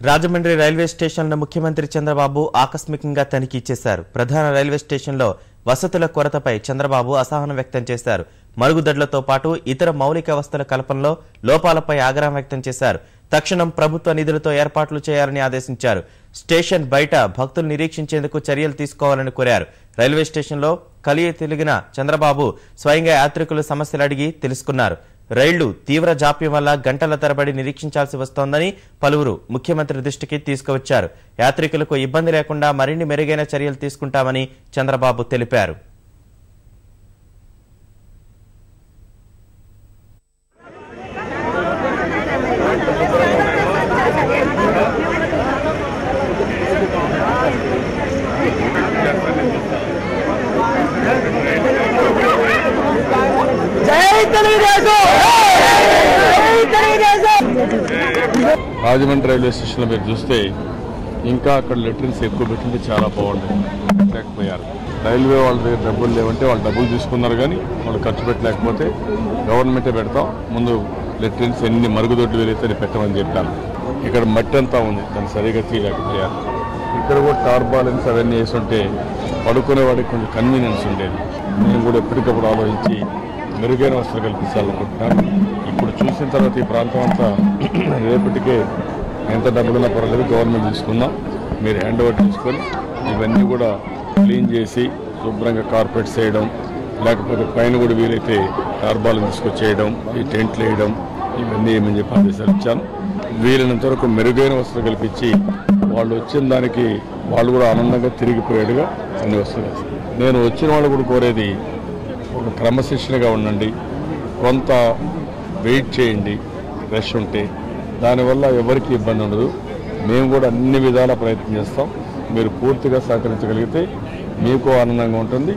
Rajahmundry railway స్టేషన్లో ముఖ్యమంత్రి చంద్రబాబు ఆకస్మికంగా తనిఖీ చేశారు. ప్రధాన రైల్వే స్టేషన్లో వసతుల కొరతపై చంద్రబాబు అసహనం వ్యక్తం చేశారు. మరుగుదొడ్లతో పాటు ఇతర మౌలిక వసతుల కల్పనలో లోపాలపై ఆగ్రహం వ్యక్తం చేశారు. తక్షణం ప్రభుత్వ నిధులతో ఏర్పాట్లు చేయాలని ఆదేశించారు. స్టేషన్ బయట భక్తులు నిరీక్షించేందుకు చర్యలు తీసుకోవాలని కోరారు. రైల్వే స్టేషన్లో కలియ తిరిగిన చంద్రబాబు స్వయంగా యాత్రికుల సమస్యలు అడిగి తెలుసుకున్నారు. రైళ్లు తీవ్ర జాప్యం వల్ల గంటల తరబడి నిరీక్షించాల్సి వస్తోందని పలువురు ముఖ్యమంత్రి దృష్టికి తీసుకువచ్చారు. యాత్రికులకు ఇబ్బంది లేకుండా మరిన్ని మెరుగైన చర్యలు తీసుకుంటామని చంద్రబాబు తెలిపారు. రాజమండ్రి రైల్వే స్టేషన్లో మీరు చూస్తే ఇంకా అక్కడ లెటరిన్స్ ఎక్కువ పెట్టింటే చాలా బాగుండేది. పెట్టలేకపోయారు. రైల్వే వాళ్ళ దగ్గర డబ్బులు లేవంటే వాళ్ళు డబ్బులు తీసుకున్నారు, కానీ వాళ్ళు ఖర్చు పెట్టలేకపోతే గవర్నమెంటే పెడతాం, ముందు లెటరిన్స్ ఎన్ని మరుగుదొడ్లు వీలైతే పెట్టమని చెప్పాను. ఇక్కడ మట్టి అంతా ఉంది, దాన్ని సరిగా తీయలేకపోయారు. ఇక్కడ కూడా టార్బాలెన్స్ అవన్నీ వేసుంటే పడుకునే వాడికి కొంచెం కన్వీనియన్స్ ఉండేది. నేను కూడా ఎప్పటికప్పుడు ఆలోచించి మెరుగైన వసతులు కల్పించాలనుకుంటున్నాను. ఇప్పుడు చూసిన తర్వాత ఈ ప్రాంతం అంతా రేపటికే ఎంత డబ్బులున్నా పర్వాలేదు, గవర్నమెంట్ తీసుకుందాం, మీరు హ్యాండ్ ఓవర్ తీసుకొని ఇవన్నీ కూడా క్లీన్ చేసి శుభ్రంగా కార్పెట్స్ వేయడం, లేకపోతే పైన కూడా వీలైతే టార్బాలను తీసుకొచ్చేయడం, ఈ టెంట్లు వేయడం, ఇవన్నీ ఏమని చెప్పి ఆదేశాలు ఇచ్చాను. వీలైనంత వరకు మెరుగైన వసతులు కల్పించి వాళ్ళు వచ్చిన దానికి వాళ్ళు కూడా ఆనందంగా తిరిగిపోయేట్టుగా అన్ని వసతులు. నేను వచ్చిన వాళ్ళు కూడా కోరేది ఒక క్రమశిక్షణగా ఉండండి, కొంత వెయిట్ చేయండి, రష్ ఉంటే దానివల్ల ఎవరికి ఇబ్బంది ఉండదు. మేము కూడా అన్ని విధాల ప్రయత్నం చేస్తాం. మీరు పూర్తిగా సహకరించగలిగితే మీకు ఆనందంగా ఉంటుంది.